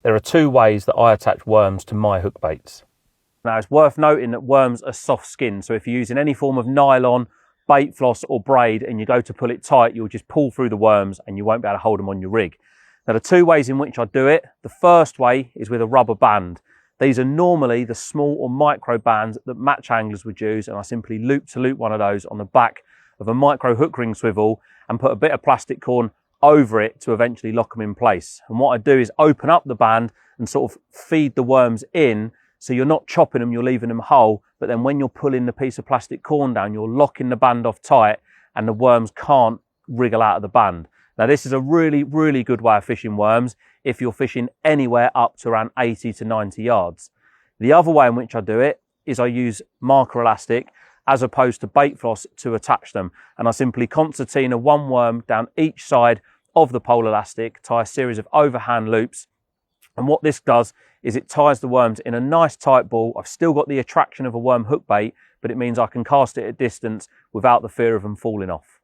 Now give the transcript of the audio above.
There are two ways that I attach worms to my hook baits. Now, it's worth noting that worms are soft skinned, so if you're using any form of nylon, bait floss or braid and you go to pull it tight, you'll just pull through the worms and you won't be able to hold them on your rig. Now, the two ways in which I do it, the first way is with a rubber band. These are normally the small or micro bands that match anglers would use, and I simply loop to loop one of those on the back of a micro hook ring swivel and put a bit of plastic corn over it to eventually lock them in place. And what I do is open up the band and sort of feed the worms in, so you're not chopping them, you're leaving them whole, but then when you're pulling the piece of plastic corn down, you're locking the band off tight and the worms can't wriggle out of the band. Now, this is a really, really good way of fishing worms if you're fishing anywhere up to around 80 to 90 yards. The other way in which I do it is I use marker elastic as opposed to bait floss to attach them. And I simply concertina one worm down each side of the pole elastic, tie a series of overhand loops. And what this does is it ties the worms in a nice tight ball. I've still got the attraction of a worm hook bait, but it means I can cast it at distance without the fear of them falling off.